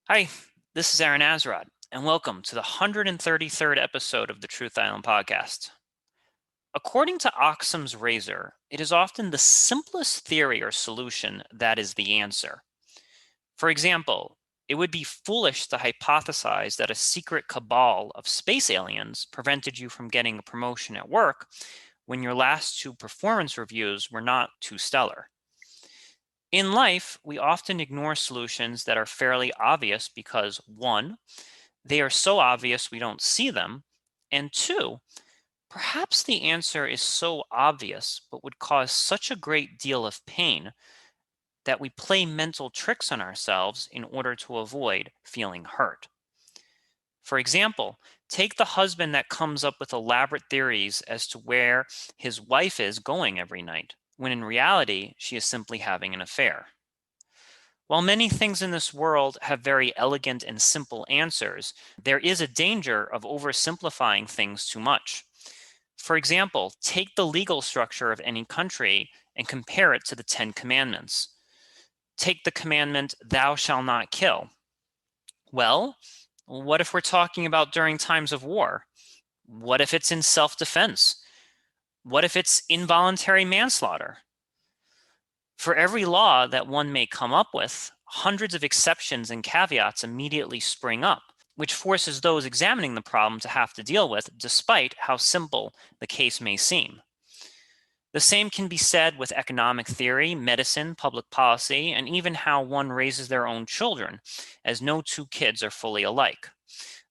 Hi, this is Aaron Azrod, and welcome to the 133rd episode of the Truth Island podcast. According to Occam's razor, it is often the simplest theory or solution that is the answer. For example, it would be foolish to hypothesize that a secret cabal of space aliens prevented you from getting a promotion at work when your last two performance reviews were not too stellar. In life, we often ignore solutions that are fairly obvious because, one, they are so obvious we don't see them, and two, perhaps the answer is so obvious but would cause such a great deal of pain that we play mental tricks on ourselves in order to avoid feeling hurt. For example, take the husband that comes up with elaborate theories as to where his wife is going every night, when in reality, she is simply having an affair. While many things in this world have very elegant and simple answers, there is a danger of oversimplifying things too much. For example, take the legal structure of any country and compare it to the Ten Commandments. Take the commandment, thou shalt not kill. Well, what if we're talking about during times of war? What if it's in self-defense? What if it's involuntary manslaughter? For every law that one may come up with, hundreds of exceptions and caveats immediately spring up, which forces those examining the problem to have to deal with, despite how simple the case may seem. The same can be said with economic theory, medicine, public policy, and even how one raises their own children, as no two kids are fully alike.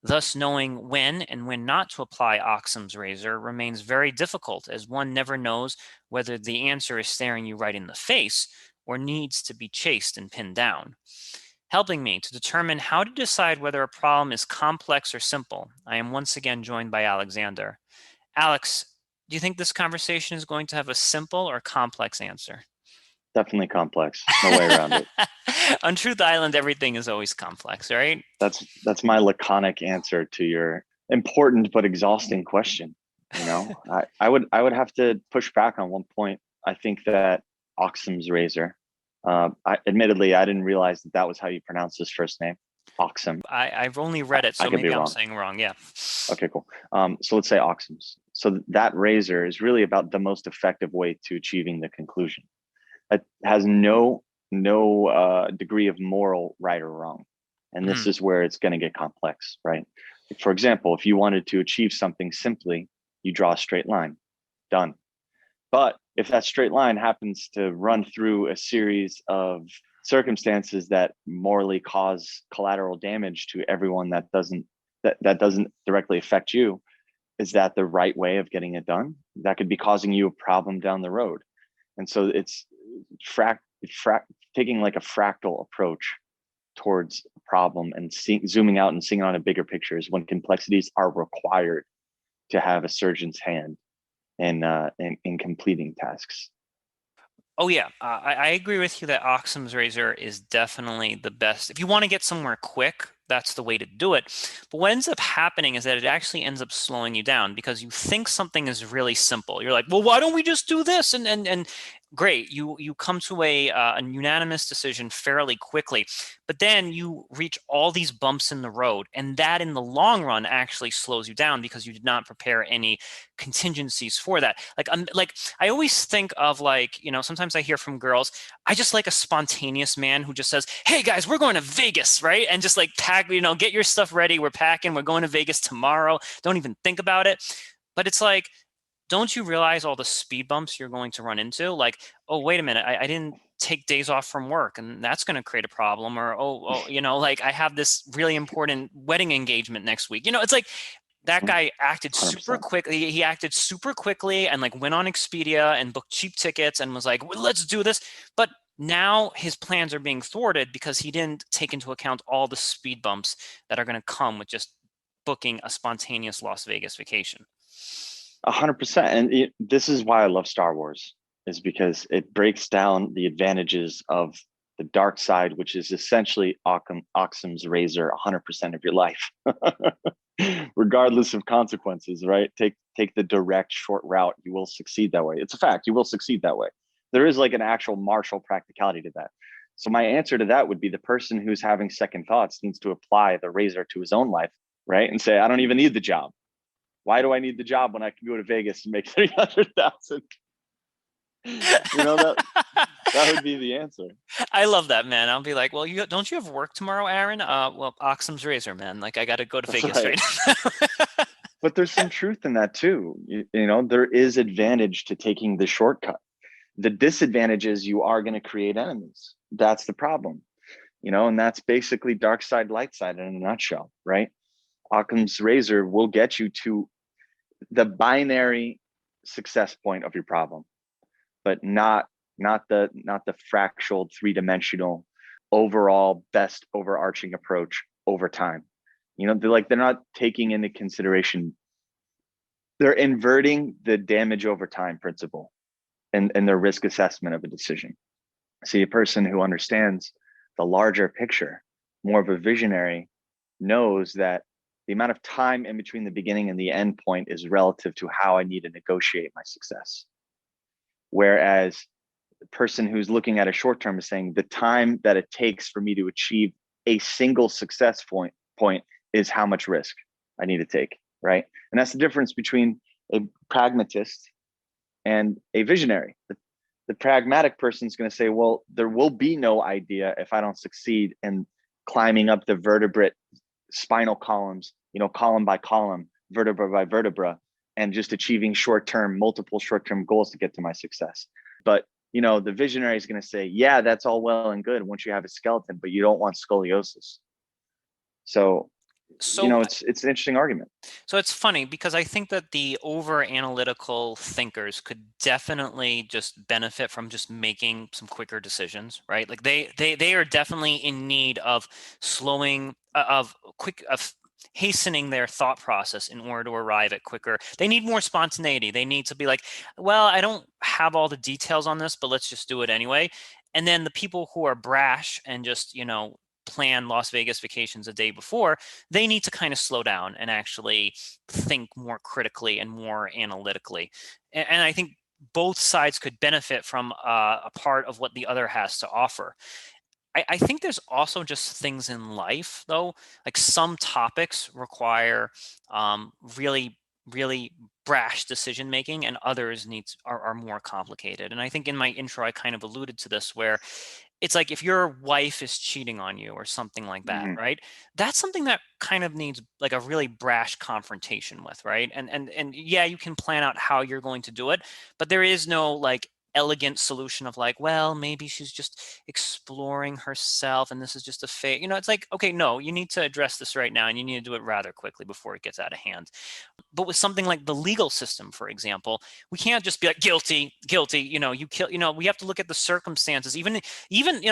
Thus, knowing when and when not to apply Occam's razor remains very difficult, as one never knows whether the answer is staring you right in the face or needs to be chased and pinned down. Helping me to determine how to decide whether a problem is complex or simple, I am once again joined by Alexander. Alex, do you think this conversation is going to have a simple or complex answer? Definitely complex. No way around it. On Truth Island, everything is always complex, right? That's my laconic answer to your important but exhausting question. I would have to push back on one point. I think that Occam's razor. Admittedly, I didn't realize that that was how you pronounce his first name, Occam. I've only I, read it, I so could be maybe I'm wrong. saying wrong. Yeah. Okay, cool. So let's say Occam's. So that razor is really about the most effective way to achieving the conclusion. It has no degree of moral right or wrong, and this Mhm. is where it's going to get complex, right? For example, if you wanted to achieve something simply, you draw a straight line, done. But if that straight line happens to run through a series of circumstances that morally cause collateral damage to everyone that doesn't directly affect you, is that the right way of getting it done? That could be causing you a problem down the road. And so it's frac, taking like a fractal approach towards a problem and zooming out and seeing it on a bigger picture is when complexities are required to have a surgeon's hand in completing tasks. Oh yeah, I agree with you that Occam's razor is definitely the best. If you want to get somewhere quick, that's the way to do it. But what ends up happening is that it actually ends up slowing you down because you think something is really simple. You're like, well, why don't we just do this? And great, you come to a unanimous decision fairly quickly, but then you reach all these bumps in the road, and that in the long run actually slows you down because you did not prepare any contingencies for that. Like I always think of, like, sometimes I hear from girls, I just like a spontaneous man who just says, "Hey guys, we're going to Vegas," right? And just like pack, get your stuff ready. We're packing. We're going to Vegas tomorrow. Don't even think about it. But it's like, don't you realize all the speed bumps you're going to run into? Like, oh, wait a minute, I didn't take days off from work, and that's going to create a problem. Or, like I have this really important wedding engagement next week. It's like that guy acted super 100%. quickly. He acted super quickly and like went on Expedia and booked cheap tickets and was like, well, let's do this. But now his plans are being thwarted because he didn't take into account all the speed bumps that are going to come with just booking a spontaneous Las Vegas vacation. 100%. And this is why I love Star Wars, is because it breaks down the advantages of the dark side, which is essentially Occam's razor 100% of your life, regardless of consequences, right? Take the direct short route. You will succeed that way. It's a fact. You will succeed that way. There is like an actual martial practicality to that. So my answer to that would be the person who's having second thoughts needs to apply the razor to his own life, right? And say, I don't even need the job. Why do I need the job when I can go to Vegas and make 300,000? That would be the answer. I love that, man. I'll be like, well, don't you have work tomorrow, Aaron? Well, Occam's razor, man. Like, I got to go to That's Vegas right. right now. But there's some truth in that too. There is advantage to taking the shortcut. The disadvantage is you are going to create enemies. That's the problem, and that's basically dark side, light side in a nutshell, right? Occam's razor will get you to the binary success point of your problem, but not the fractal three-dimensional overall best overarching approach over time. They're not taking into consideration, they're inverting the damage over time principle and their risk assessment of a decision. See, a person who understands the larger picture, more of a visionary, knows that the amount of time in between the beginning and the end point is relative to how I need to negotiate my success. Whereas the person who's looking at a short term is saying the time that it takes for me to achieve a single success point is how much risk I need to take, right? And that's the difference between a pragmatist and a visionary. The pragmatic person is going to say, well, there will be no idea if I don't succeed in climbing up the vertebrate spinal columns, column by column, vertebra by vertebra, and just achieving multiple short-term goals to get to my success. But the visionary is going to say, yeah, that's all well and good once you have a skeleton, but you don't want scoliosis. So So it's an interesting argument. So it's funny because I think that the over analytical thinkers could definitely just benefit from just making some quicker decisions, right? Like they are definitely in need of slowing of hastening their thought process in order to arrive at quicker. They need more spontaneity. They need to be like, well, I don't have all the details on this, but let's just do it anyway. And then the people who are brash and just, plan Las Vegas vacations a day before, they need to kind of slow down and actually think more critically and more analytically. And I think both sides could benefit from a part of what the other has to offer. I think there's also just things in life, though, like some topics require really, really brash decision making, and others are more complicated. And I think in my intro, I kind of alluded to this, where it's like if your wife is cheating on you or something like that, Mm-hmm. right? That's something that kind of needs like a really brash confrontation with, right? And yeah, you can plan out how you're going to do it, but there is no like elegant solution of like, well, maybe she's just exploring herself and this is just a phase. It's like, okay, no, you need to address this right now and you need to do it rather quickly before it gets out of hand. But with something like the legal system, for example, we can't just be like guilty, guilty, you kill, we have to look at the circumstances. Even,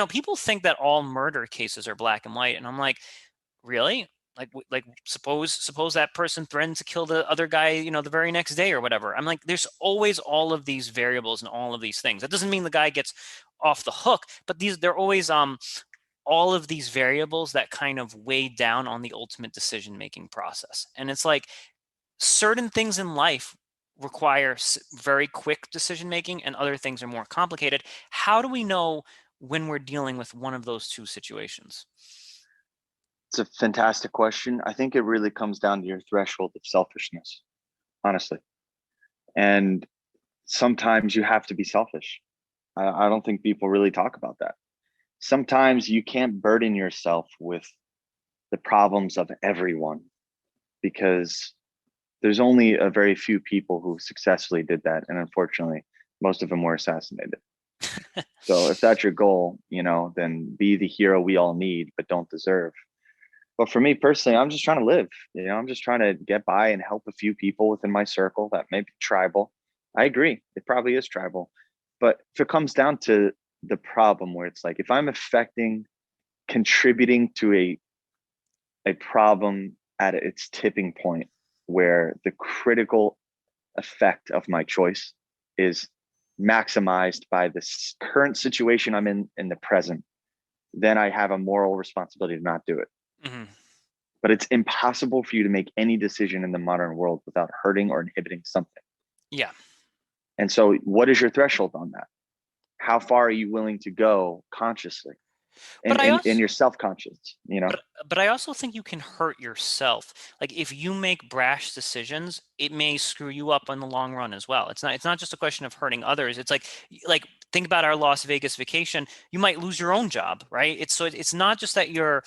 people think that all murder cases are black and white. And I'm like, really? Like suppose that person threatened to kill the other guy, the very next day or whatever. I'm like, there's always all of these variables and all of these things. That doesn't mean the guy gets off the hook, but they're always all of these variables that kind of weigh down on the ultimate decision making process. And it's like certain things in life require very quick decision making and other things are more complicated. How do we know when we're dealing with one of those two situations? It's a fantastic question. I think it really comes down to your threshold of selfishness, honestly. And sometimes you have to be selfish. I don't think people really talk about that. Sometimes you can't burden yourself with the problems of everyone because there's only a very few people who successfully did that. And unfortunately, most of them were assassinated. So if that's your goal, then be the hero we all need, but don't deserve. But for me personally, I'm just trying to live. I'm just trying to get by and help a few people within my circle that may be tribal. I agree. It probably is tribal. But if it comes down to the problem where it's like, if I'm contributing to a problem at its tipping point where the critical effect of my choice is maximized by this current situation I'm in the present, then I have a moral responsibility to not do it. Mm-hmm. But it's impossible for you to make any decision in the modern world without hurting or inhibiting something. Yeah. And so what is your threshold on that? How far are you willing to go consciously? But I and also you're self-conscious, you know? but I also think you can hurt yourself. Like if you make brash decisions, it may screw you up in the long run as well. It's not just a question of hurting others. It's like think about our Las Vegas vacation. You might lose your own job, right? It's not just that you're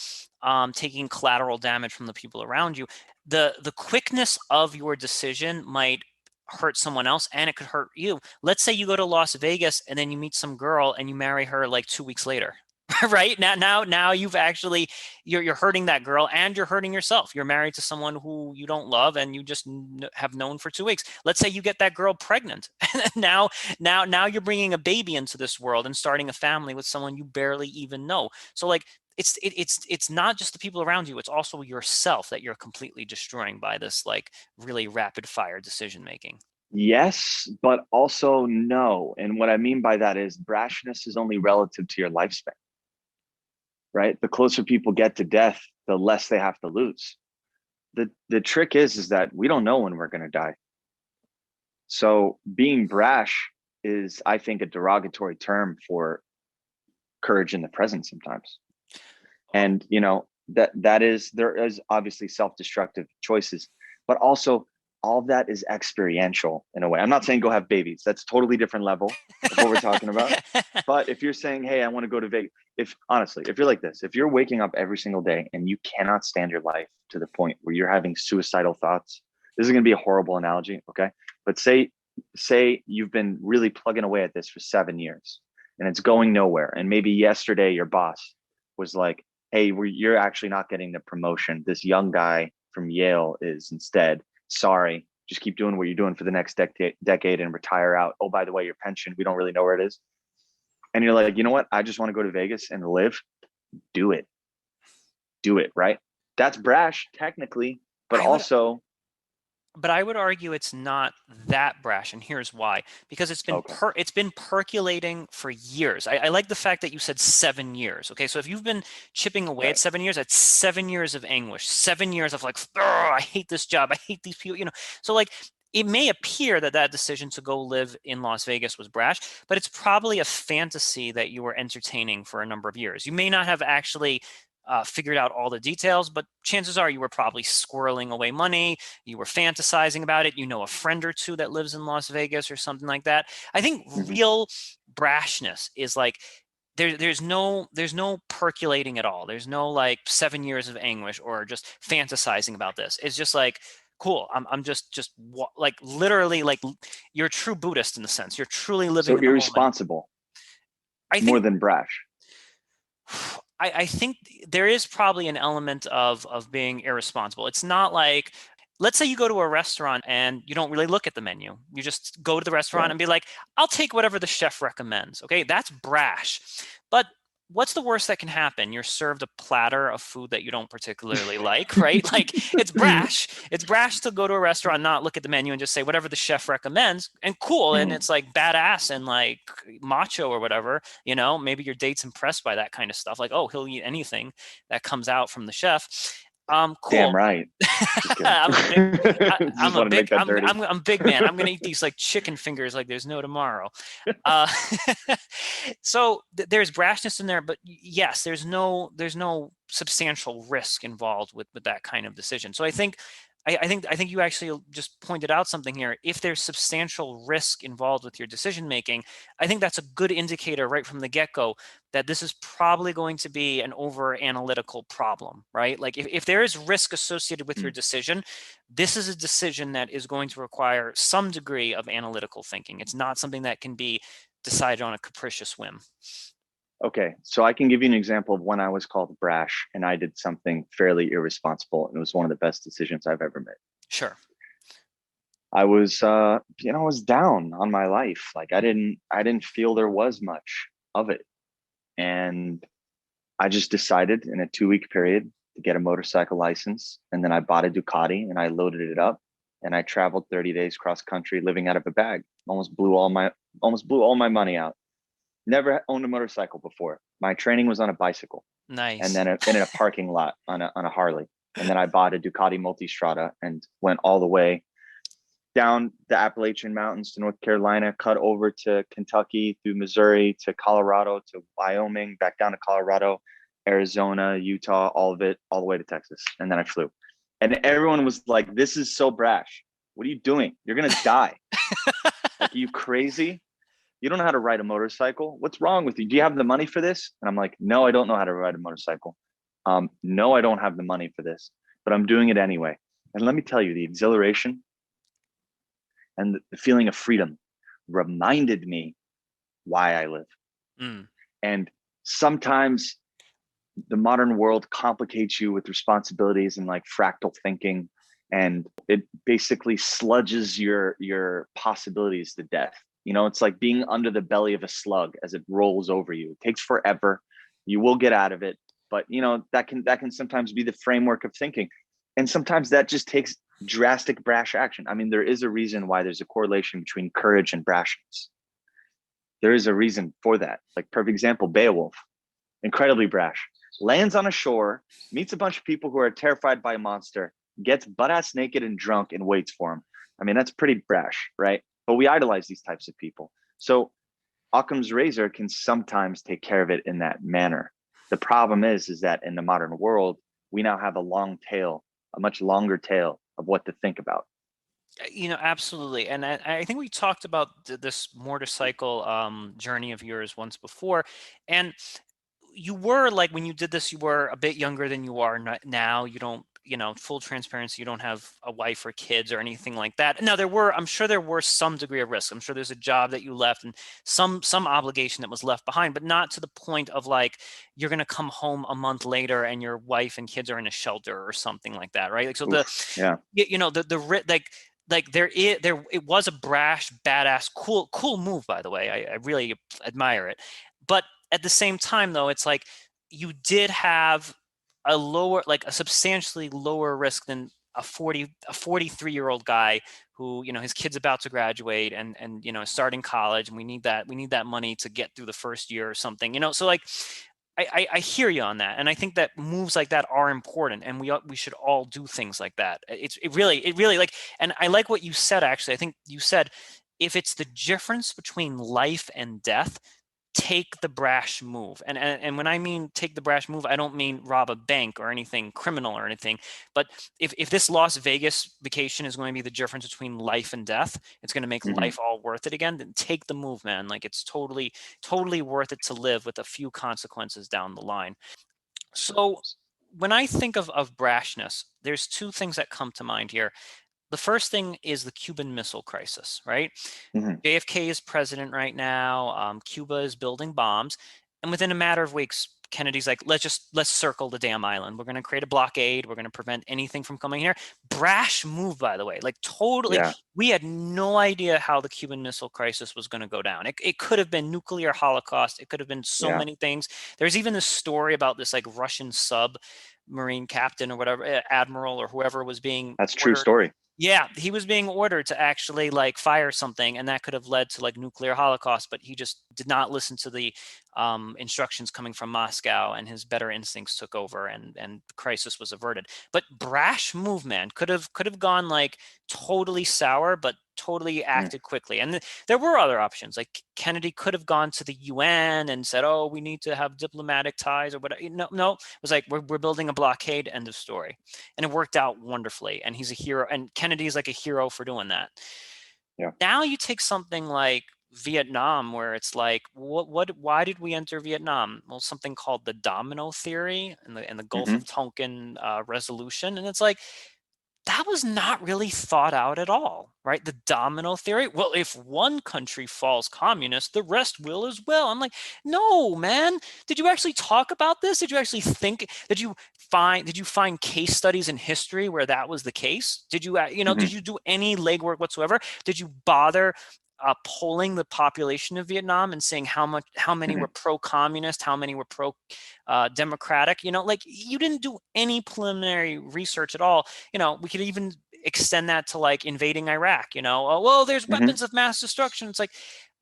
taking collateral damage from the people around you. The quickness of your decision might hurt someone else and it could hurt you. Let's say you go to Las Vegas and then you meet some girl and you marry her like 2 weeks later. Right now you've actually you're hurting that girl and you're hurting yourself. You're married to someone who you don't love and you just have known for 2 weeks. Let's say you get that girl pregnant. Now you're bringing a baby into this world and starting a family with someone you barely even know. So like it's not just the people around you, it's also yourself that you're completely destroying by this like really rapid fire decision making. Yes, but also no. And what I mean by that is brashness is only relative to your lifespan, right? The closer people get to death, the less they have to lose. The trick is that we don't know when we're going to die. So being brash is, I think, a derogatory term for courage in the present sometimes. And you know, that is, there is obviously self-destructive choices, but also all of that is experiential in a way. I'm not saying go have babies. That's totally different level of what we're talking about. But if you're saying, hey, I want to go to Vegas, if honestly, if you're like this, if you're waking up every single day and you cannot stand your life to the point where you're having suicidal thoughts, this is going to be a horrible analogy, okay? But say you've been really plugging away at this for 7 years and it's going nowhere, and maybe yesterday your boss was like, hey, you're actually not getting the promotion. This young guy from Yale is instead. Sorry, just keep doing what you're doing for the next decade and retire out. Oh, by the way, your pension, we don't really know where it is. And you're like, you know what? I just want to go to Vegas and live. Do it. Do it, right? That's brash, technically, but I would also, but I would argue it's not that brash, and here's why. Because okay. it's been percolating for years. I like the fact that you said 7 years. Okay, so if you've been chipping away at Right. 7 years, that's 7 years of anguish, 7 years of like, I hate this job, I hate these people. So like it may appear that that decision to go live in Las Vegas was brash, but it's probably a fantasy that you were entertaining for a number of years. You may not have actually figured out all the details, but chances are you were probably squirreling away money, you were fantasizing about it, you know a friend or two that lives in Las Vegas or something like that. I think Mm-hmm. real brashness is like there's no percolating at all. There's no like 7 years of anguish or just fantasizing about this. It's just like cool. I'm just like literally like you're a true Buddhist in the sense. You're truly living So in the moment. irresponsible I more think than brash. I think there is probably an element of being irresponsible. It's not like, let's say you go to a restaurant and you don't really look at the menu. You just go to the restaurant Right. and be like, I'll take whatever the chef recommends. Okay, that's brash. But what's the worst that can happen? You're served a platter of food that you don't particularly like, right? Like it's brash. It's brash to go to a restaurant, not look at the menu and just say whatever the chef recommends, and cool. And it's like badass and like macho or whatever. Maybe your date's impressed by that kind of stuff. Like, oh, he'll eat anything that comes out from the chef. Damn Cool. right. Just kidding. I'm a big, I'm Just a wanted to big, make that dirty. I'm big man. I'm gonna eat these like chicken fingers like there's no tomorrow. Uh, so there's brashness in there, but yes, there's no substantial risk involved with that kind of decision. So I think you actually just pointed out something here. If there's substantial risk involved with your decision making, I think that's a good indicator right from the get-go that this is probably going to be an over analytical problem, right? Like if there is risk associated with your Mm. decision, this is a decision that is going to require some degree of analytical thinking. It's not something that can be decided on a capricious whim. Okay, so I can give you an example of when I was called brash and I did something fairly irresponsible, and it was one of the best decisions I've ever made. Sure. I was down on my life. Like I didn't feel there was much of it, and I just decided in a 2 week period to get a motorcycle license, and then I bought a Ducati and I loaded it up, and I traveled 30 days cross country living out of a bag. Almost blew all my money out. Never owned a motorcycle before. My training was on a bicycle, and Nice. then in a parking lot on a Harley. And then I bought a Ducati Multistrada and went all the way. down the Appalachian Mountains to North Carolina, cut over to Kentucky, through Missouri to Colorado to Wyoming, back down to Colorado, Arizona, Utah, all of it, all the way to Texas. And then I flew. And everyone was like, "This is so brash. What are you doing? You're going to die. Like, are you crazy? You don't know how to ride a motorcycle. What's wrong with you? Do you have the money for this?" And I'm like, "No, I don't know how to ride a motorcycle. No, I don't have the money for this, but I'm doing it anyway." And let me tell you, the exhilaration and the feeling of freedom reminded me why I live. Mm. And sometimes the modern world complicates you with responsibilities and like fractal thinking, and it basically sludges your possibilities to death. You know, it's like being under the belly of a slug as it rolls over you. It takes forever. You will get out of it, but you know that can sometimes be the framework of thinking, and sometimes that just takes drastic brash action. I mean, there is a reason why there's a correlation between courage and brashness. There is a reason for that. Like, perfect example, Beowulf, incredibly brash, lands on a shore, meets a bunch of people who are terrified by a monster, gets butt ass naked and drunk, and waits for him. I mean, that's pretty brash, right? But we idolize these types of people. So Occam's razor can sometimes take care of it in that manner. The problem is that in the modern world, we now have a long tail, a much longer tail of what to think about. Absolutely. And I think we talked about this motorcycle journey of yours once before. And you were like, when you did this, you were a bit younger than you are now. You don't, full transparency, you don't have a wife or kids or anything like that. Now I'm sure there were some degree of risk. I'm sure there's a job that you left and some obligation that was left behind, but not to the point of like, you're going to come home a month later and your wife and kids are in a shelter or something like that. Right. Like, so Oof, yeah. it was a brash, badass, cool move, by the way. I really admire it. But at the same time, though, it's like you did have a substantially lower risk than a 43-year-old guy who, his kid's about to graduate and starting college, and we need that money to get through the first year or something. So like, I hear you on that, and I think that moves like that are important, and we should all do things like that. It really like, and I like what you said. Actually, I think you said, if it's the difference between life and death, take the brash move. And when I mean take the brash move, I don't mean rob a bank or anything criminal or anything. But if this Las Vegas vacation is going to be the difference between life and death, it's going to make Mm-hmm. life all worth it again, then take the move, man. Like, it's totally worth it to live with a few consequences down the line. So when I think of brashness, there's two things that come to mind here. The first thing is the Cuban Missile Crisis, right? Mm-hmm. JFK is president right now. Cuba is building bombs, and within a matter of weeks, Kennedy's like, let's circle the damn island. We're going to create a blockade. We're going to prevent anything from coming here. Brash move, by the way. Like, totally, Yeah. we had no idea how the Cuban Missile Crisis was going to go down. It could have been nuclear holocaust. It could have been so Yeah. many things. There's even this story about this like Russian submarine captain or whatever, admiral or whoever was being That's true ordered. story. Yeah, he was being ordered to actually like fire something, and that could have led to like nuclear holocaust, but he just did not listen to the instructions coming from Moscow, and his better instincts took over, and the crisis was averted. But brash move, man, could have gone like totally sour, but totally Mm. acted quickly. And there were other options. Like, Kennedy could have gone to the UN and said, "Oh, we need to have diplomatic ties," or whatever. No, it was like, we're building a blockade. End of story. And it worked out wonderfully. And he's a hero. And Kennedy's like a hero for doing that. Yeah. Now you take something like Vietnam, where it's like, why did we enter Vietnam? Well, something called the domino theory and the Gulf Mm-hmm. of Tonkin resolution. And it's like, that was not really thought out at all, right? The domino theory. Well, if one country falls communist, the rest will as well. I'm like, no, man. Did you actually talk about this? Did you actually think? Did you find case studies in history where that was the case? Mm-hmm. Did you do any legwork whatsoever? Did you bother polling the population of Vietnam and saying how many Mm-hmm. were pro-communist, how many were pro-democratic? Like, you didn't do any preliminary research at all. We could even extend that to like invading Iraq. Oh, well, there's Mm-hmm. weapons of mass destruction. It's like,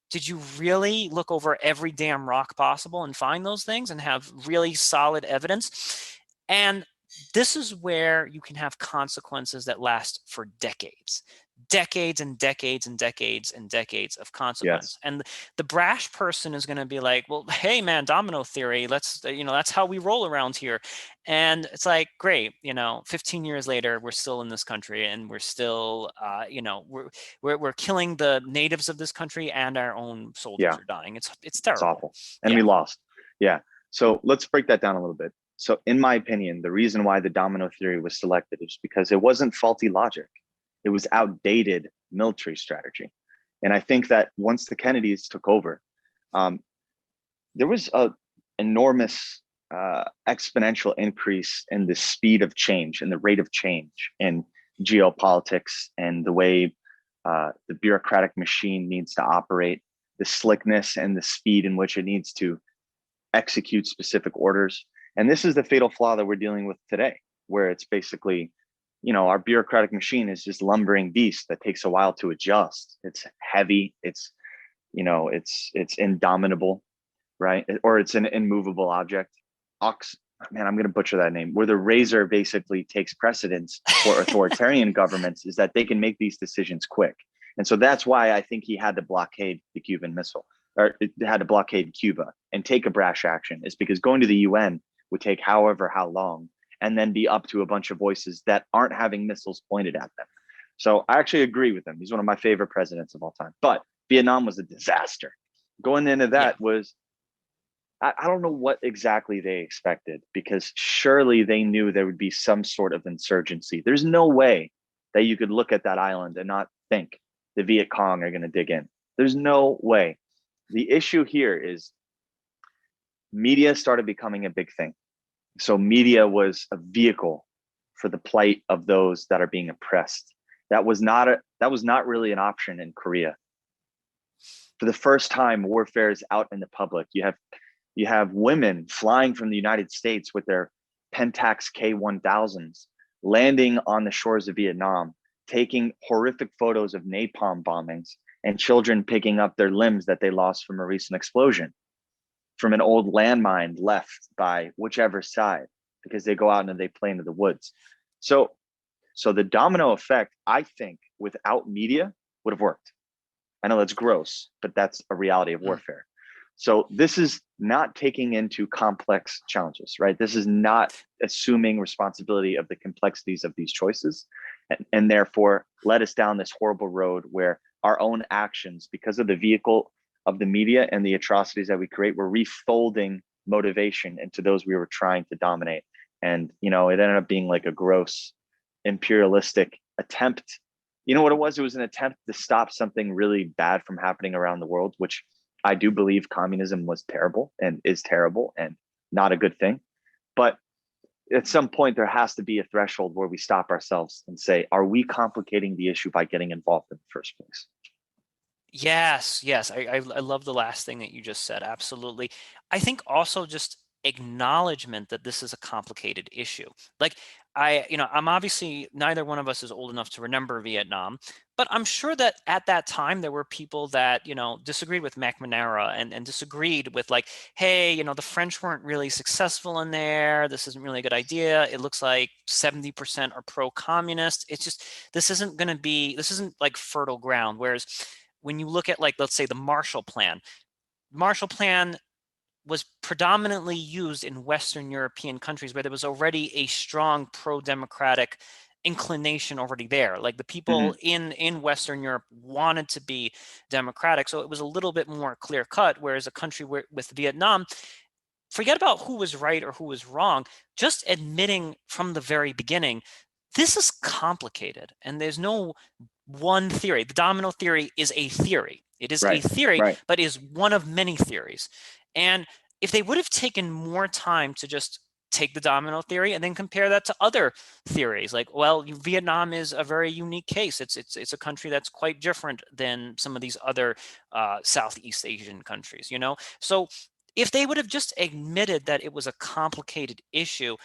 did you really look over every damn rock possible and find those things and have really solid evidence? And this is where you can have consequences that last for decades. decades and decades and decades and decades of Yes. consequence. And the brash person is going to be like, well, hey man, domino theory, let's, that's how we roll around here. And it's like, great, 15 years later, we're still in this country, and we're still, we're killing the natives of this country, and our own soldiers Yeah. are dying. It's It's terrible. awful. And Yeah. we lost. Yeah. So let's break that down a little bit. So, in my opinion, the reason why the domino theory was selected is because it wasn't faulty logic, it was outdated military strategy. And I think that once the Kennedys took over, um, there was a enormous exponential increase in the speed of change and the rate of change in geopolitics and the way the bureaucratic machine needs to operate, the slickness and the speed in which it needs to execute specific orders. And this is the fatal flaw that we're dealing with today, where it's basically, our bureaucratic machine is just lumbering beast that takes a while to adjust. It's heavy. It's indomitable, right? Or it's an immovable object. Ox, man, I'm going to butcher that name. Where the razor basically takes precedence for authoritarian governments is that they can make these decisions quick. And so that's why I think he had to blockade the Cuban missile, or it had to blockade Cuba and take a brash action, is because going to the UN would take however how long, and then be up to a bunch of voices that aren't having missiles pointed at them. So I actually agree with him. He's one of my favorite presidents of all time. But Vietnam was a disaster. Going into Yeah. that was, I don't know what exactly they expected, because surely they knew there would be some sort of insurgency. There's no way that you could look at that island and not think the Viet Cong are going to dig in. There's no way. The issue here is media started becoming a big thing. So media was a vehicle for the plight of those that are being oppressed. That was not really an option in Korea. For the first time, warfare is out in the public. You have women flying from the United States with their Pentax K-1000s, landing on the shores of Vietnam, taking horrific photos of napalm bombings, and children picking up their limbs that they lost from a recent explosion, from an old landmine left by whichever side, because they go out and they play into the woods. So, so the domino effect, I think, without media would have worked. I know that's gross, but that's a reality of Mm. warfare. So this is not taking into complex challenges, right? This is not assuming responsibility of the complexities of these choices, and therefore led us down this horrible road where our own actions, because of the vehicle of the media and the atrocities that we create, we're refolding motivation into those we were trying to dominate. And it ended up being like a gross imperialistic attempt. You know what it was? It was an attempt to stop something really bad from happening around the world, which I do believe communism was terrible and is terrible and not a good thing. But at some point, there has to be a threshold where we stop ourselves and say, are we complicating the issue by getting involved in the first place? Yes, yes. I love the last thing that you just said. Absolutely. I think also just acknowledgement that this is a complicated issue. Like I'm obviously, neither one of us is old enough to remember Vietnam, but I'm sure that at that time there were people that, disagreed with McNamara, and disagreed with, like, hey, the French weren't really successful in there. This isn't really a good idea. It looks like 70% are pro-communist. It's just, this isn't like fertile ground. Whereas when you look at, like, let's say the Marshall Plan was predominantly used in Western European countries where there was already a strong pro-democratic inclination already there. Like, the people Mm-hmm. in Western Europe wanted to be democratic, so it was a little bit more clear cut. Whereas a country with Vietnam, forget about who was right or who was wrong. Just admitting from the very beginning, this is complicated, and there's no one theory. The domino theory is a theory. It is a Right, theory, right. but is one of many theories. And if they would have taken more time to just take the domino theory and then compare that to other theories, like, well, Vietnam is a very unique case. It's a country that's quite different than some of these other Southeast Asian countries. So if they would have just admitted that it was a complicated issue,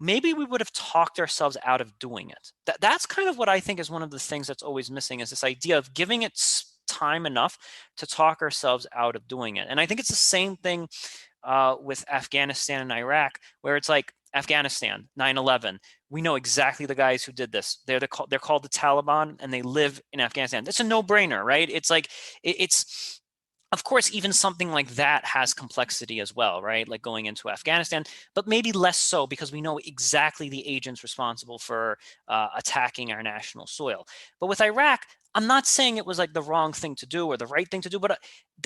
maybe we would have talked ourselves out of doing it. That's kind of what I think is one of the things that's always missing, is this idea of giving it time enough to talk ourselves out of doing it. And I think it's the same thing with Afghanistan and Iraq, where it's like, Afghanistan, 9/11. We know exactly the guys who did this. They're called the Taliban, and they live in Afghanistan. That's a no-brainer, right? It's like it's of course, even something like that has complexity as well, right? Like going into Afghanistan, but maybe less so because we know exactly the agents responsible for attacking our national soil. But with Iraq, I'm not saying it was like the wrong thing to do or the right thing to do, but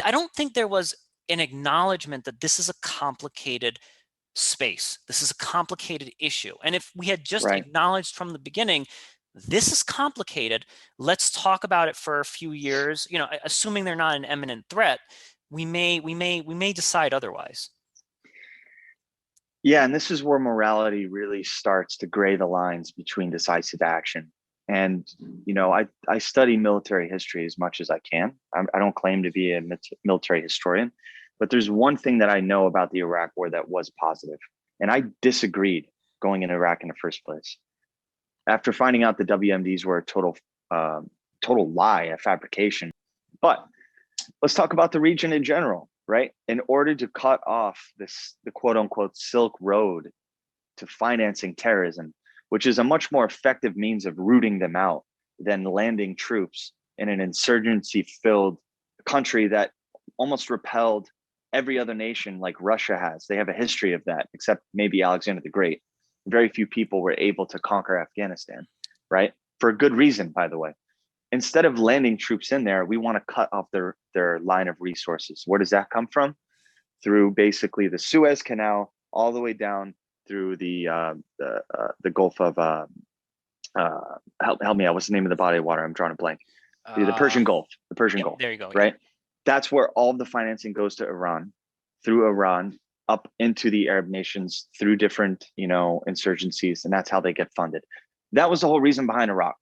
I don't think there was an acknowledgement that this is a complicated space. This is a complicated issue. And if we had just Right. acknowledged from the beginning, this is complicated, let's talk about it for a few years, assuming they're not an imminent threat, we may decide otherwise. Yeah, and this is where morality really starts to gray the lines between decisive action. And I study military history as much as I can. I don't claim to be a military historian, but there's one thing that I know about the Iraq War that was positive, and I disagreed going in Iraq in the first place. After finding out the WMDs were a total lie, a fabrication. But let's talk about the region in general, right? In order to cut off the quote unquote Silk Road to financing terrorism, which is a much more effective means of rooting them out than landing troops in an insurgency filled country that almost repelled every other nation like Russia has. They have a history of that, except maybe Alexander the Great. Very few people were able to conquer Afghanistan, right? For a good reason, by the way. Instead of landing troops in there, we want to cut off their line of resources. Where does that come from? Through basically the Suez Canal all the way down through the Gulf of help me out. What's the name of the body of water? I'm drawing a blank. The Persian Gulf. The Persian Gulf. There you go. Right. Yeah. That's where all of the financing goes to Iran, through Iran, up into the Arab nations, through different insurgencies, and that's how they get funded. That was the whole reason behind Iraq.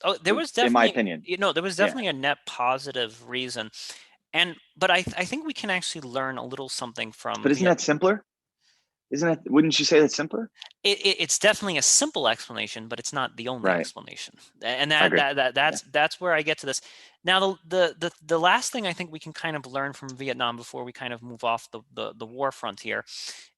Oh, there was definitely, in my opinion, there was definitely a net positive reason, but I think we can actually learn a little something from but isn't that simpler? Wouldn't you say that's simpler? It's definitely a simple explanation, but it's not the only explanation. And that's where I get to this. Now, the last thing I think we can kind of learn from Vietnam before we kind of move off the war front here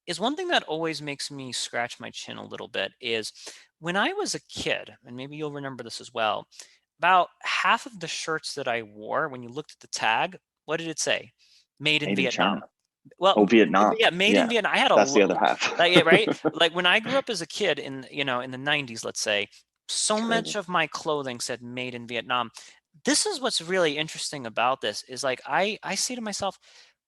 is one thing that always makes me scratch my chin a little bit is when I was a kid, and maybe you'll remember this as well, about half of the shirts that I wore, when you looked at the tag, what did it say? Made in Vietnam. China. Well, Vietnam. Yeah, made in Vietnam. I had that's the other half. yeah, right. Like when I grew up as a kid in the 90s, let's say, so much of my clothing said made in Vietnam. This is what's really interesting about this is like I say to myself,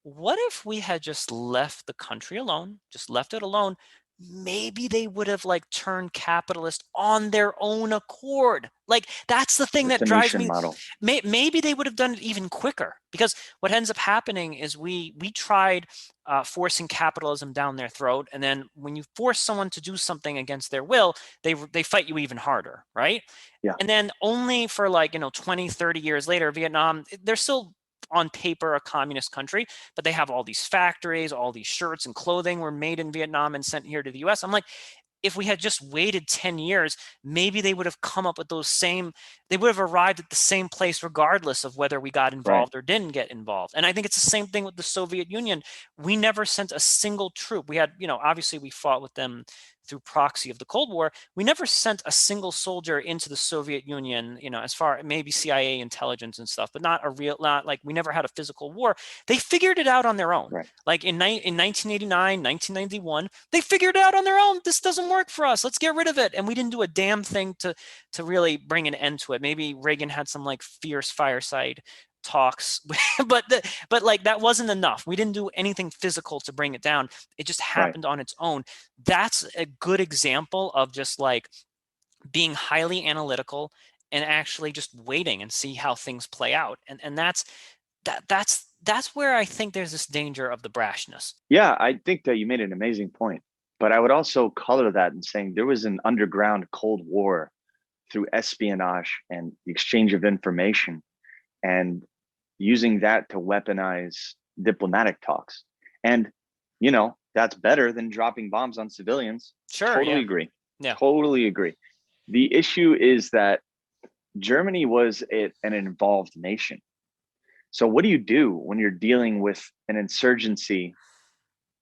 what if we had just left the country alone, just left it alone? Maybe they would have like turned capitalist on their own accord. Like that's the thing that drives me. Model. Maybe they would have done it even quicker, because what ends up happening is we tried forcing capitalism down their throat, and then when you force someone to do something against their will, they fight you even harder, right? Yeah. And then only for 20, 30 years later, Vietnam, they're still on paper a communist country, but they have all these factories, all these shirts and clothing were made in Vietnam and sent here to the US. I'm like, if we had just waited 10 years, maybe they would have come up with they would have arrived at the same place regardless of whether we got involved or didn't get involved. And I think it's the same thing with the Soviet Union. We never sent a single troop. We had, obviously we fought with them through proxy of the Cold War. We never sent a single soldier into the Soviet Union, as far maybe CIA intelligence and stuff, but not like we never had a physical war. They figured it out on their own. Right. Like in 1989, 1991, they figured it out on their own. This doesn't work for us. Let's get rid of it. And we didn't do a damn thing to really bring an end to it. Maybe Reagan had some like fierce fireside talks, but like that wasn't enough. We didn't do anything physical to bring it down. It just happened on its own. That's a good example of just like being highly analytical and actually just waiting and see how things play out. And that's where I think there's this danger of the brashness. Yeah, I think that you made an amazing point, but I would also color that in saying there was an underground Cold War through espionage and the exchange of information, and using that to weaponize diplomatic talks. And, that's better than dropping bombs on civilians. Sure. Totally agree. Yeah. Totally agree. The issue is that Germany was an involved nation. So what do you do when you're dealing with an insurgency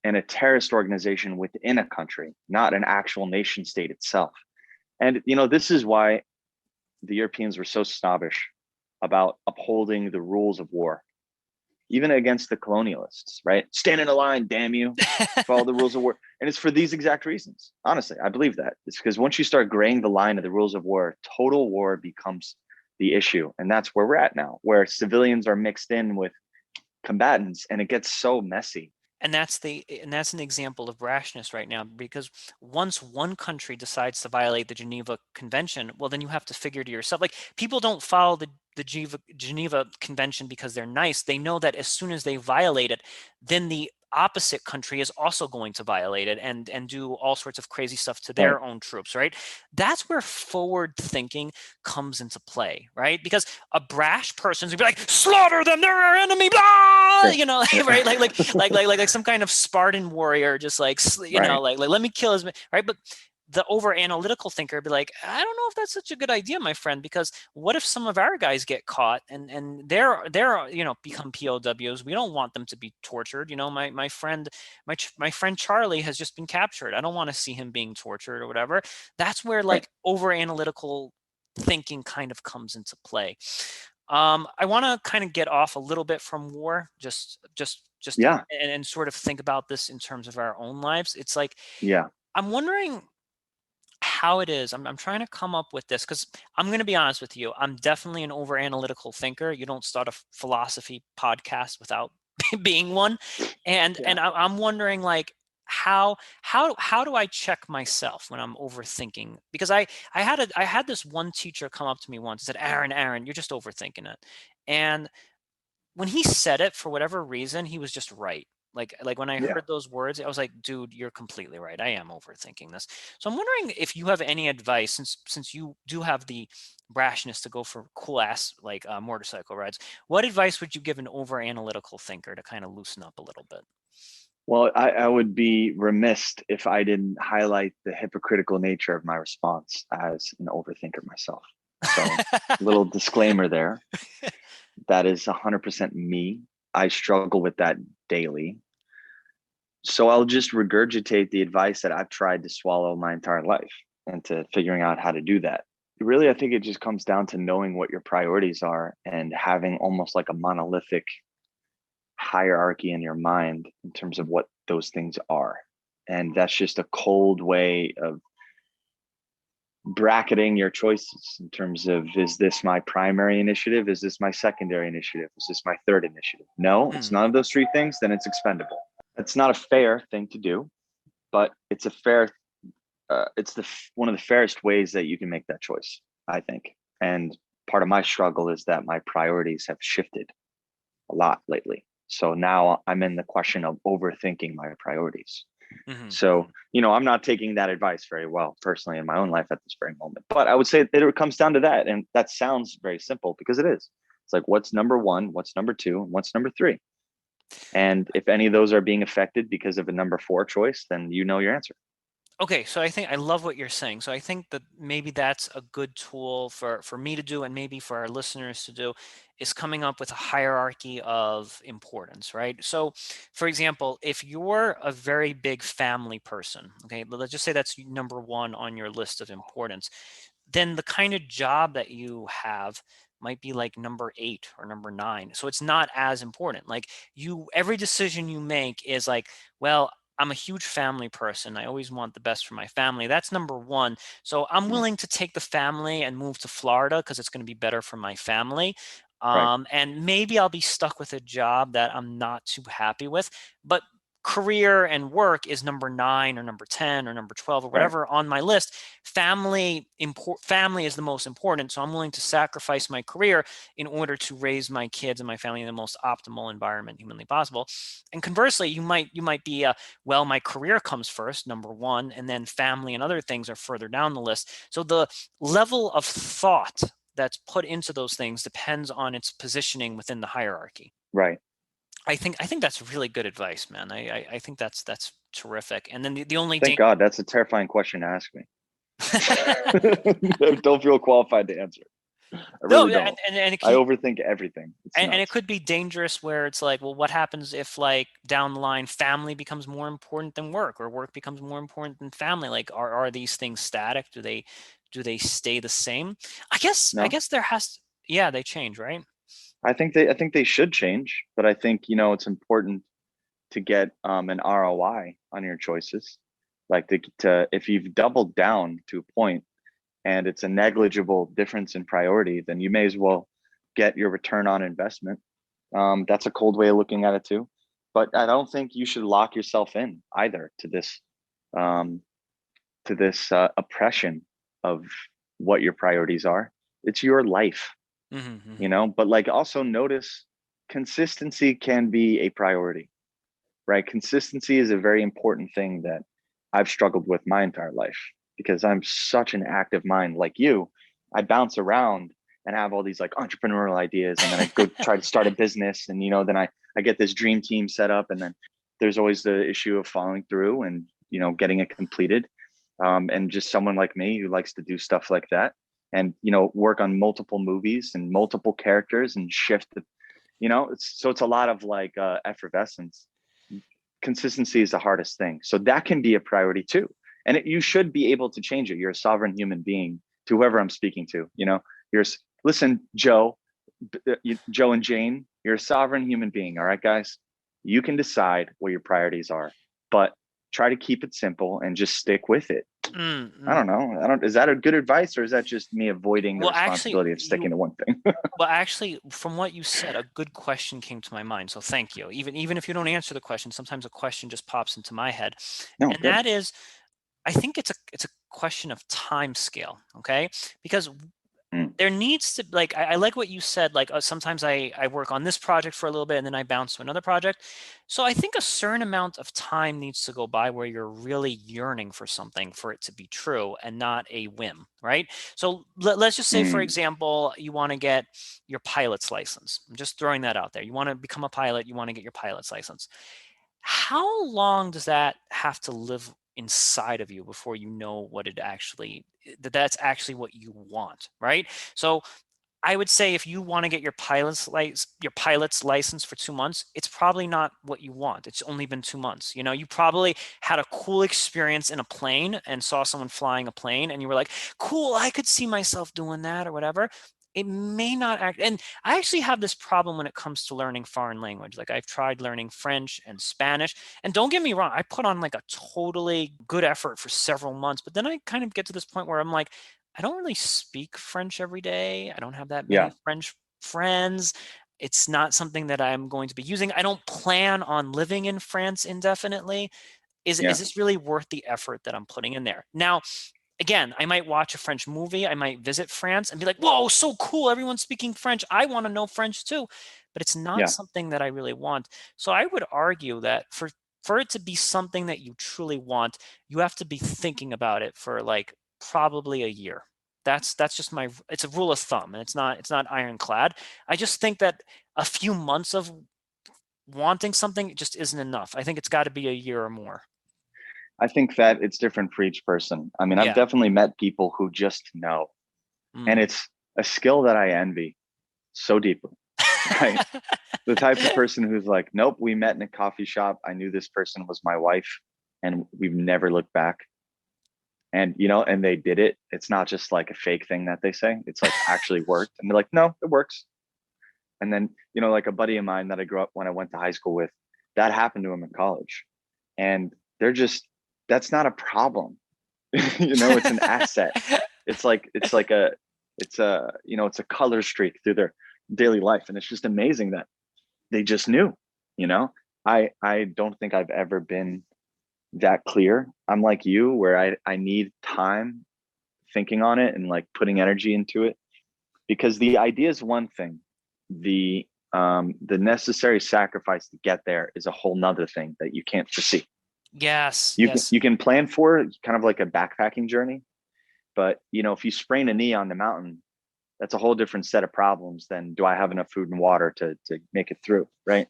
and a terrorist organization within a country, not an actual nation state itself. And this is why the Europeans were so snobbish about upholding the rules of war, even against the colonialists, right? Stand in a line, damn you, follow the rules of war. And it's for these exact reasons. Honestly, I believe that. It's because once you start graying the line of the rules of war, total war becomes the issue. And that's where we're at now, where civilians are mixed in with combatants, and it gets so messy. And that's an example of brashness right now, because once one country decides to violate the Geneva Convention, well, then you have to figure to yourself, like, people don't follow the Geneva Convention because they're nice. They know that as soon as they violate it, then the opposite country is also going to violate it and do all sorts of crazy stuff to Right. their own troops, right? That's where forward thinking comes into play, right? Because a brash person's gonna be like, slaughter them, they're our enemy, blah, right? Like some kind of Spartan warrior, just like, Right. like let me kill his, right? But the over analytical thinker would be like, I don't know if that's such a good idea, my friend, because what if some of our guys get caught and they're become POWs? We don't want them to be tortured. My friend Charlie has just been captured. I don't want to see him being tortured or whatever. That's where, Right. like, over analytical thinking kind of comes into play. I want to kind of get off a little bit from war, just Yeah. and sort of think about this in terms of our own lives. It's like, Yeah. I'm wondering how it is. I'm trying to come up with this, because I'm going to be honest with you. I'm definitely an over analytical thinker. You don't start a philosophy podcast without being one. And Yeah. I'm wondering, like, how do I check myself when I'm overthinking? Because I had this one teacher come up to me once and said, Aaron, you're just overthinking it. And when he said it, for whatever reason, he was just right. Like when I Yeah. heard those words, I was like, dude, you're completely right. I am overthinking this. So I'm wondering if you have any advice, since you do have the brashness to go for cool ass, like, motorcycle rides. What advice would you give an over analytical thinker to kind of loosen up a little bit? Well, I would be remiss if I didn't highlight the hypocritical nature of my response as an overthinker myself. So, little disclaimer there. That is 100% me. I struggle with that daily. So, I'll just regurgitate the advice that I've tried to swallow my entire life into figuring out how to do that. Really, I think it just comes down to knowing what your priorities are and having almost like a monolithic hierarchy in your mind in terms of what those things are. And that's just a cold way of bracketing your choices in terms of, is this my primary initiative? Is this my secondary initiative? Is this my third initiative? No, it's Hmm. none of those three things, then it's expendable. It's not a fair thing to do, but it's a fair, it's one of the fairest ways that you can make that choice, I think. And part of my struggle is that my priorities have shifted a lot lately. So now I'm in the question of overthinking my priorities. Hmm. So, I'm not taking that advice very well personally in my own life at this very moment. But I would say that it comes down to that. And that sounds very simple because it is. It's like, what's number one, what's number two, and what's number three? And if any of those are being affected because of a number four choice, then you know your answer. Okay, so I think I love what you're saying. So I think that maybe that's a good tool for me to do, and maybe for our listeners to do, is coming up with a hierarchy of importance, right? So, for example, if you're a very big family person, okay, let's just say that's number one on your list of importance, then the kind of job that you have might be like number 8 or number 9. So it's not as important. Like, every decision you make is like, well, I'm a huge family person. I always want the best for my family. That's number 1. So I'm Yeah. willing to take the family and move to Florida because it's going to be better for my family. Right. And maybe I'll be stuck with a job that I'm not too happy with, but career and work is number 9 or number 10 or number 12 or Right. whatever on my list. Family is the most important, so I'm willing to sacrifice my career in order to raise my kids and my family in the most optimal environment humanly possible. And conversely, you might be, well, my career comes first, number 1, and then family and other things are further down the list. So the level of thought that's put into those things depends on its positioning within the hierarchy. Right. I think that's really good advice, man. I think that's terrific. And then the only Thank thing. God. That's a terrifying question to ask me. Don't feel qualified to answer. I No, really don't. and it I can, overthink everything. It's and it nuts. could be dangerous where it's like, well, what happens if like down the line family becomes more important than work, or work becomes more important than family? Like, are these things static? Do they stay the same? I No, guess there has to, yeah, they change, right? I think they should change, but I think, it's important to get an ROI on your choices. Like to if you've doubled down to a point and it's a negligible difference in priority, then you may as well get your return on investment. That's a cold way of looking at it too. But I don't think you should lock yourself in either um, to this oppression of what your priorities are. It's your life, Hmm, hmm. But like also notice consistency can be a priority, right? Consistency is a very important thing that I've struggled with my entire life because I'm such an active mind like you. I bounce around and have all these like entrepreneurial ideas, and then I go try to start a business, and then I get this dream team set up, and then there's always the issue of following through and getting it completed. And just someone like me who likes to do stuff like that, and work on multiple movies and multiple characters and shift the, it's a lot of like effervescence. Consistency is the hardest thing. So that can be a priority too. And you should be able to change it. You're a sovereign human being to whoever I'm speaking to. You're, listen, Joe and Jane, you're a sovereign human being. All right, guys, you can decide what your priorities are, but try to keep it simple and just stick with it. I Mm-hmm. don't know. Is that a good advice, or is that just me avoiding the Well, actually, responsibility of sticking to one thing? from what you said, a good question came to my mind. So thank you. Even if you don't answer the question, sometimes a question just pops into my head, No, and good. that is, I think it's a question of time scale. Okay, because Mm, there needs to, like, I like what you said, like, sometimes I work on this project for a little bit and then I bounce to another project. So I think a certain amount of time needs to go by where you're really yearning for something for it to be true and not a whim, right? So let's just say, for mm, example, you want to get your pilot's license. I'm just throwing that out there. You want to become a pilot, you want to get your pilot's license. How long does that have to live inside of you before you know what it actually, that's actually what you want, right? So I would say if you want to get your pilot's license for 2 months, it's probably not what you want. It's only been 2 months. You probably had a cool experience in a plane and saw someone flying a plane, and you were like, "Cool, I could see myself doing that," or whatever. It may not act. And I actually have this problem when it comes to learning foreign language. Like, I've tried learning French and Spanish, and don't get me wrong, I put on like a totally good effort for several months, but then I kind of get to this point where I'm like, I don't really speak French every day. I don't have that many yeah, French friends. It's not something that I'm going to be using. I don't plan on living in France indefinitely. Is yeah, this really worth the effort that I'm putting in there? Now, again, I might watch a French movie. I might visit France and be like, whoa, so cool. Everyone's speaking French. I want to know French too. But it's not yeah. something that I really want. So I would argue that for it to be something that you truly want, you have to be thinking about it for like probably a year. That's just it's a rule of thumb, and it's not ironclad. I just think that a few months of wanting something just isn't enough. I think it's got to be a year or more. I think that it's different for each person. I mean, I've Yeah. definitely met people who just know, and Mm. it's a skill that I envy so deeply, right? The type of person who's like, nope, we met in a coffee shop. I knew this person was my wife, and we've never looked back. And, and they did it. It's not just like a fake thing that they say, it's like actually worked. And they're like, no, it works. And then, like a buddy of mine that I grew up when I went to high school with, that happened to him in college. And they're just, that's not a problem. It's an asset. It's a color streak through their daily life. And it's just amazing that they just knew, you know, I don't think I've ever been that clear. I'm like you, where I need time thinking on it and like putting energy into it, because the idea is one thing. The necessary sacrifice to get there is a whole nother thing that you can't foresee. Yes, You can yes. you can plan for it, kind of like a backpacking journey, but if you sprain a knee on the mountain, that's a whole different set of problems than do I have enough food and water to make it through, right?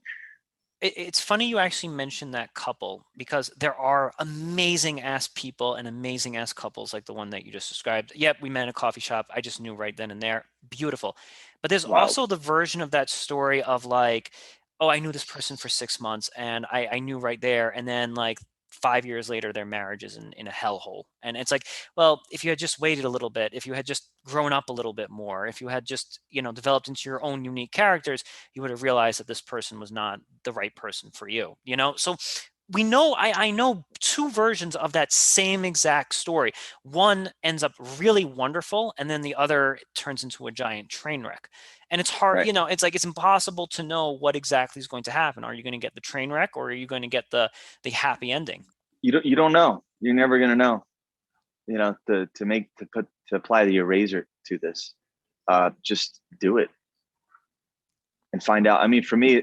It's funny you actually mentioned that couple, because there are amazing ass people and amazing ass couples like the one that you just described. Yep, we met in a coffee shop. I just knew right then and there. Beautiful. But there's Wild. also the version of that story of like, oh, I knew this person for 6 months and I knew right there. And then like 5 years later, their marriage is in a hellhole. And it's like, well, if you had just waited a little bit, if you had just grown up a little bit more, if you had just, developed into your own unique characters, you would have realized that this person was not the right person for you, so we know, I know two versions of that same exact story. One ends up really wonderful, and then the other turns into a giant train wreck. And it's hard, Right. it's like it's impossible to know what exactly is going to happen. Are you going to get the train wreck, or are you going to get the happy ending? You don't know. You're never gonna know. To apply the eraser to this, just do it and find out. I mean, for me,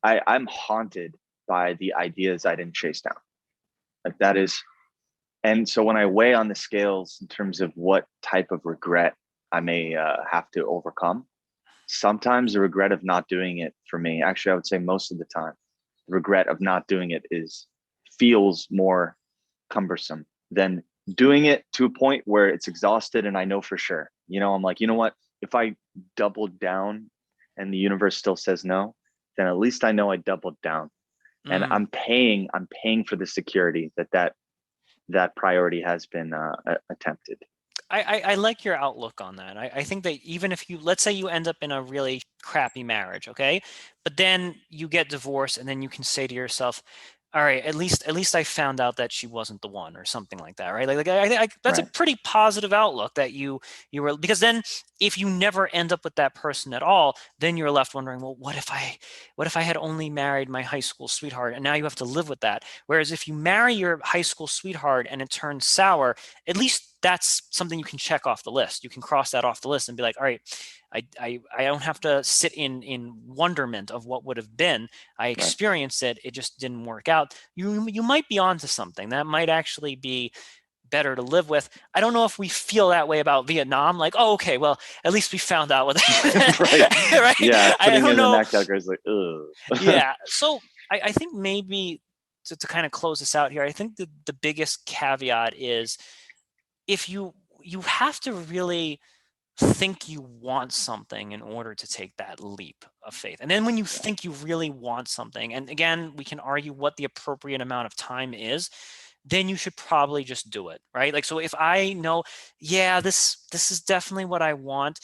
I'm haunted by the ideas I didn't chase down. Like that is, and so when I weigh on the scales in terms of what type of regret I may have to overcome, sometimes the regret of not doing it for me, actually, I would say most of the time, the regret of not doing it is feels more cumbersome than doing it to a point where it's exhausted and I know for sure. I'm like, you know what? If I doubled down and the universe still says no, then at least I know I doubled down. And Mm. I'm paying for the security that priority has been attempted. I like your outlook on that. I think that even if let's say you end up in a really crappy marriage, okay, but then you get divorced, and then you can say to yourself, all right, at least I found out that she wasn't the one, or something like that, right? Like that's a Right. pretty positive outlook, that you were, because then if you never end up with that person at all, then you're left wondering, well, what if I had only married my high school sweetheart, and now you have to live with that. Whereas if you marry your high school sweetheart and it turns sour, at least that's something you can check off the list. You can cross that off the list and be like, all right, I don't have to sit in wonderment of what would have been. I Right. experienced it. It just didn't work out. You might be onto something that might actually be better to live with. I don't know if we feel that way about Vietnam. Like, oh, okay, well, at least we found out what, Right. right? Yeah. I Putting don't in in know. that category is like, ugh. Yeah. So I think maybe to kind of close this out here, I think the biggest caveat is, if you have to really think you want something in order to take that leap of faith. And then when you Yeah. think you really want something, and again, we can argue what the appropriate amount of time is, then you should probably just do it, right? Like, so if I know, yeah, this is definitely what I want,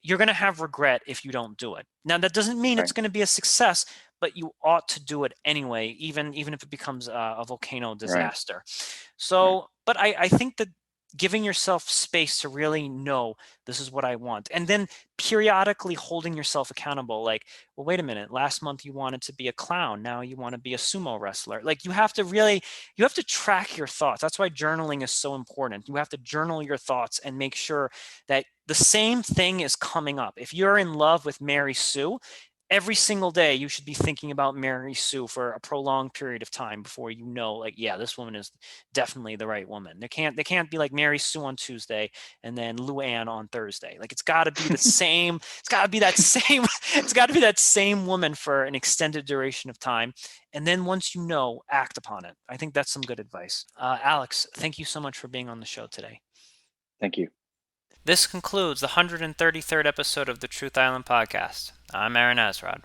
you're going to have regret if you don't do it. Now, that doesn't mean it's Right. going to be a success, but you ought to do it anyway, even if it becomes a volcano Right. disaster. Right. So, but I think that giving yourself space to really know, this is what I want, and then periodically holding yourself accountable. Like, well, wait a minute, last month you wanted to be a clown, now you want to be a sumo wrestler. Like, you have to track your thoughts. That's why journaling is so important. You have to journal your thoughts and make sure that the same thing is coming up. If you're in love with Mary Sue, every single day you should be thinking about Mary Sue for a prolonged period of time before you know, like, yeah, this woman is definitely the right woman. They can't be like Mary Sue on Tuesday and then Luann on Thursday. Like, it's got to be the same. It's got to be that same. It's got to be that same woman for an extended duration of time. And then once you know, act upon it. I think that's some good advice. Alex, thank you so much for being on the show today. Thank you. This concludes the 133rd episode of the Truth Island podcast. I'm Aaron Azrod.